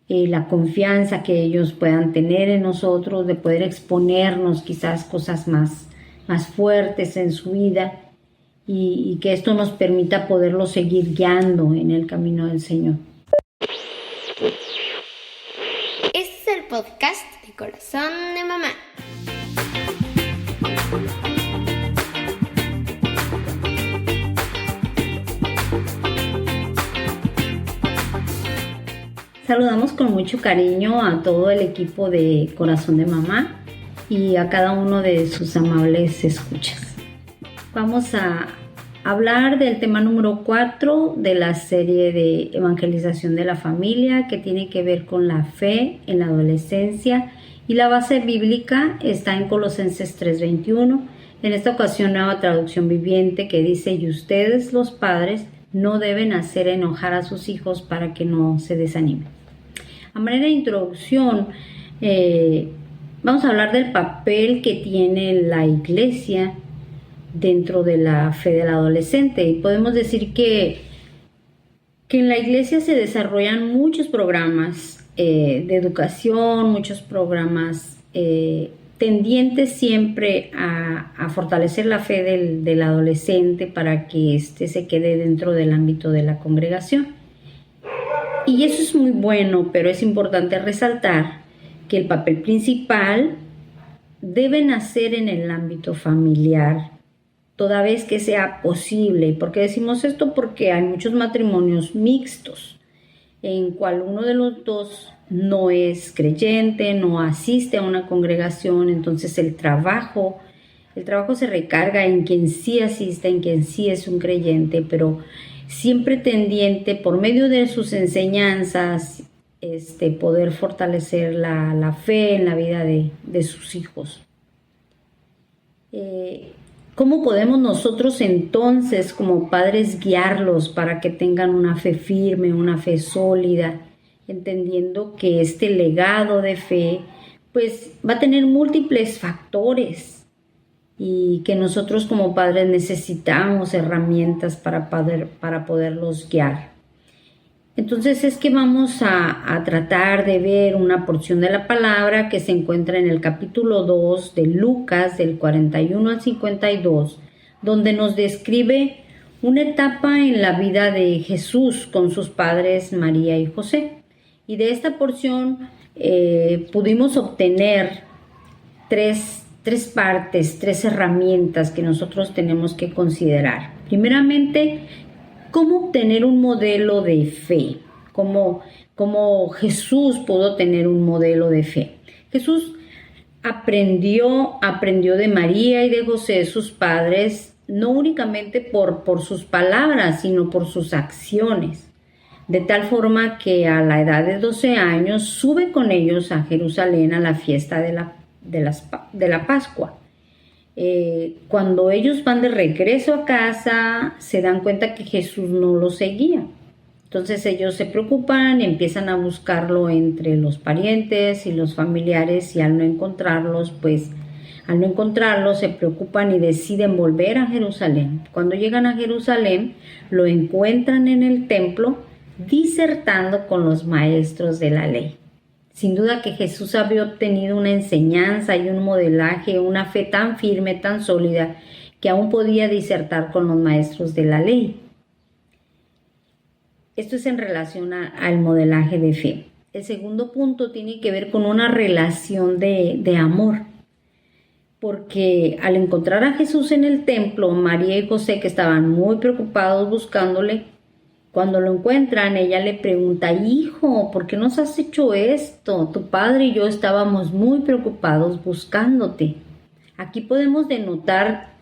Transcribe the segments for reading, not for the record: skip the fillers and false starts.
la confianza que ellos puedan tener en nosotros, de poder exponernos quizás cosas más fuertes en su vida y que esto nos permita poderlos seguir guiando en el camino del Señor. Este es el podcast de Corazón de Mamá. Saludamos con mucho cariño a todo el equipo de Corazón de Mamá y a cada uno de sus amables escuchas. Vamos a hablar del tema número 4 de la serie de evangelización de la familia, que tiene que ver con la fe en la adolescencia, y la base bíblica está en Colosenses 3:21. En esta ocasión, nueva traducción viviente, que dice: y ustedes, los padres, no deben hacer enojar a sus hijos para que no se desanimen. A manera de introducción, vamos a hablar del papel que tiene la iglesia dentro de la fe del adolescente. Y podemos decir que en la iglesia se desarrollan muchos programas de educación, muchos programas tendientes siempre a fortalecer la fe del adolescente para que éste se quede dentro del ámbito de la congregación. Y eso es muy bueno, pero es importante resaltar que el papel principal debe nacer en el ámbito familiar, toda vez que sea posible. ¿Por qué decimos esto? Porque hay muchos matrimonios mixtos, en cual uno de los dos no es creyente, no asiste a una congregación, entonces el trabajo se recarga en quien sí asiste, en quien sí es un creyente, pero siempre tendiente por medio de sus enseñanzas poder fortalecer la fe en la vida de sus hijos. ¿Cómo podemos nosotros entonces como padres guiarlos para que tengan una fe firme, una fe sólida, entendiendo que este legado de fe pues va a tener múltiples factores y que nosotros como padres necesitamos herramientas para poderlos guiar? Entonces es que vamos a tratar de ver una porción de la palabra que se encuentra en el capítulo 2 de Lucas, del 41 al 52, donde nos describe una etapa en la vida de Jesús con sus padres María y José. Y de esta porción pudimos obtener tres partes, tres herramientas que nosotros tenemos que considerar. Primeramente, ¿cómo obtener un modelo de fe? ¿Cómo Jesús pudo tener un modelo de fe? Jesús aprendió de María y de José, sus padres, no únicamente por sus palabras, sino por sus acciones. De tal forma que a la edad de 12 años sube con ellos a Jerusalén a la fiesta de la Pascua. Cuando ellos van de regreso a casa, se dan cuenta que Jesús no los seguía. Entonces ellos se preocupan y empiezan a buscarlo entre los parientes y los familiares, y al no encontrarlo se preocupan y deciden volver a Jerusalén. Cuando llegan a Jerusalén, lo encuentran en el templo disertando con los maestros de la ley. Sin duda que Jesús había obtenido una enseñanza y un modelaje, una fe tan firme, tan sólida, que aún podía disertar con los maestros de la ley. Esto es en relación al modelaje de fe. El segundo punto tiene que ver con una relación de amor. Porque al encontrar a Jesús en el templo, María y José, que estaban muy preocupados buscándole, cuando lo encuentran, ella le pregunta: hijo, ¿por qué nos has hecho esto? Tu padre y yo estábamos muy preocupados buscándote. Aquí podemos denotar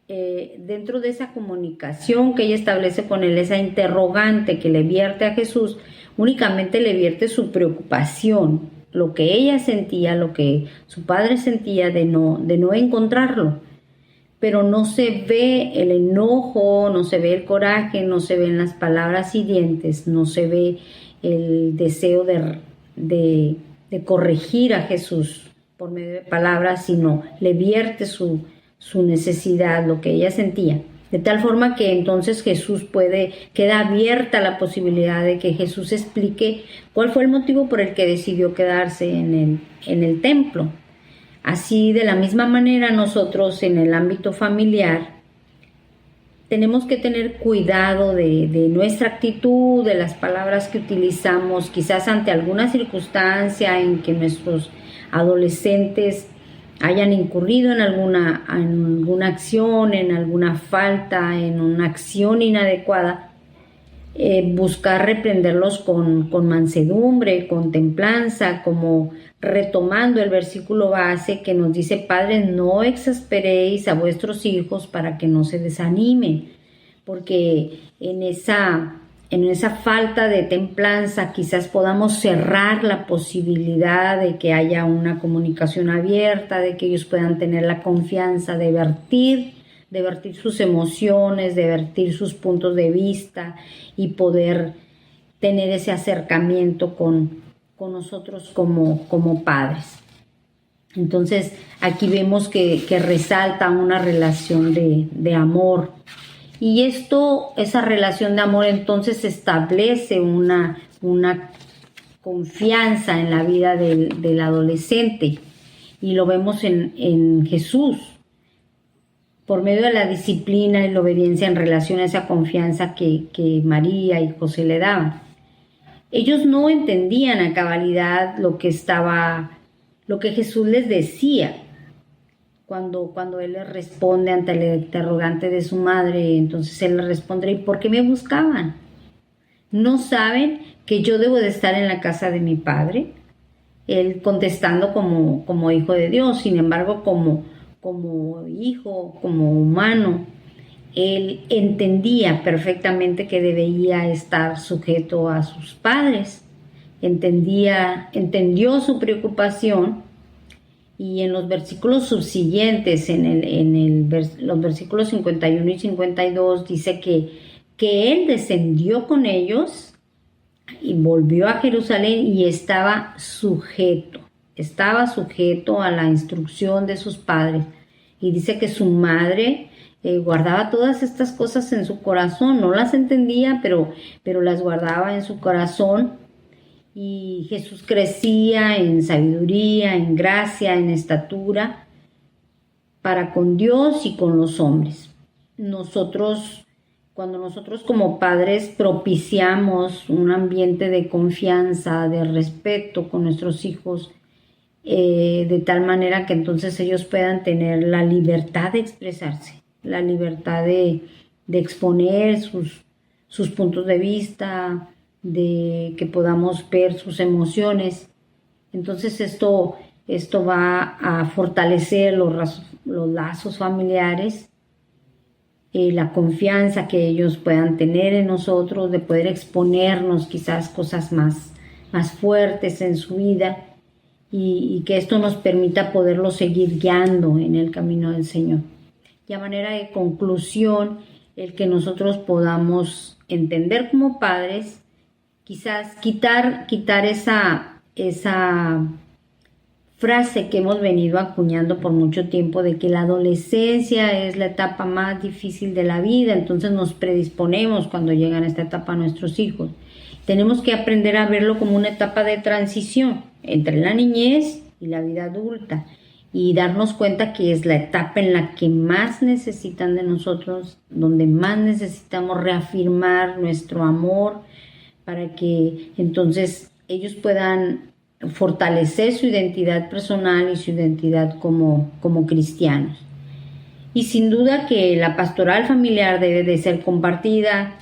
dentro de esa comunicación que ella establece con él, esa interrogante que le vierte a Jesús, únicamente le vierte su preocupación, lo que ella sentía, lo que su padre sentía de no encontrarlo. Pero no se ve el enojo, no se ve el coraje, no se ven las palabras hirientes, no se ve el deseo de corregir a Jesús por medio de palabras, sino le vierte su necesidad, lo que ella sentía. De tal forma que entonces queda abierta la posibilidad de que Jesús explique cuál fue el motivo por el que decidió quedarse en el templo. Así, de la misma manera, nosotros en el ámbito familiar tenemos que tener cuidado de nuestra actitud, de las palabras que utilizamos, quizás ante alguna circunstancia en que nuestros adolescentes hayan incurrido en alguna acción, en alguna falta, en una acción inadecuada, buscar reprenderlos con mansedumbre, con templanza, como retomando el versículo base que nos dice: Padres, no exasperéis a vuestros hijos para que no se desanimen, porque en esa falta de templanza quizás podamos cerrar la posibilidad de que haya una comunicación abierta, de que ellos puedan tener la confianza de vertir sus emociones, de vertir sus puntos de vista y poder tener ese acercamiento con nosotros como padres. Entonces aquí vemos que resalta una relación de amor, y esa relación de amor entonces establece una confianza en la vida del adolescente, y lo vemos en Jesús, por medio de la disciplina y la obediencia en relación a esa confianza que María y José le daban. Ellos no entendían a cabalidad lo que Jesús les decía. Cuando él les responde ante el interrogante de su madre, entonces él les responde: ¿y por qué me buscaban? ¿No saben que yo debo de estar en la casa de mi padre? Él contestando como hijo de Dios, sin embargo, como hijo, como humano, él entendía perfectamente que debía estar sujeto a sus padres. Entendió su preocupación, y en los versículos subsiguientes, los versículos 51 y 52, dice que él descendió con ellos y volvió a Jerusalén y estaba sujeto a la instrucción de sus padres. Y dice que su madre guardaba todas estas cosas en su corazón, no las entendía, pero las guardaba en su corazón. Y Jesús crecía en sabiduría, en gracia, en estatura, para con Dios y con los hombres. Cuando nosotros como padres propiciamos un ambiente de confianza, de respeto con nuestros hijos, de tal manera que entonces ellos puedan tener la libertad de expresarse, la libertad de exponer sus puntos de vista, de que podamos ver sus emociones. Entonces esto va a fortalecer los lazos familiares, la confianza que ellos puedan tener en nosotros, de poder exponernos quizás cosas más fuertes en su vida, y que esto nos permita poderlos seguir guiando en el camino del Señor. Y a manera de conclusión, el que nosotros podamos entender como padres, quizás quitar esa frase que hemos venido acuñando por mucho tiempo de que la adolescencia es la etapa más difícil de la vida, entonces nos predisponemos cuando llegan a esta etapa nuestros hijos. Tenemos que aprender a verlo como una etapa de transición entre la niñez y la vida adulta, y darnos cuenta que es la etapa en la que más necesitan de nosotros, donde más necesitamos reafirmar nuestro amor, para que entonces ellos puedan fortalecer su identidad personal y su identidad como cristianos. Y sin duda que la pastoral familiar debe de ser compartida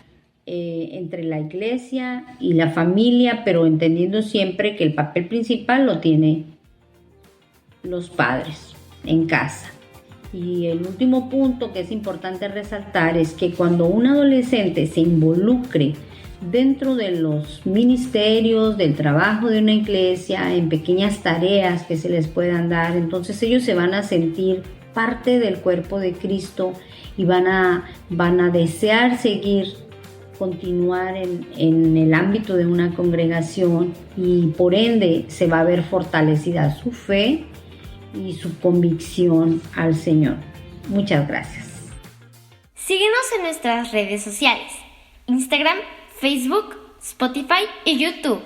entre la iglesia y la familia, pero entendiendo siempre que el papel principal lo tienen los padres en casa. Y el último punto que es importante resaltar es que cuando un adolescente se involucre dentro de los ministerios, del trabajo de una iglesia, en pequeñas tareas que se les puedan dar, entonces ellos se van a sentir parte del cuerpo de Cristo y van a desear continuar en el ámbito de una congregación, y por ende se va a ver fortalecida su fe y su convicción al Señor. Muchas gracias. Síguenos en nuestras redes sociales: Instagram, Facebook, Spotify y YouTube.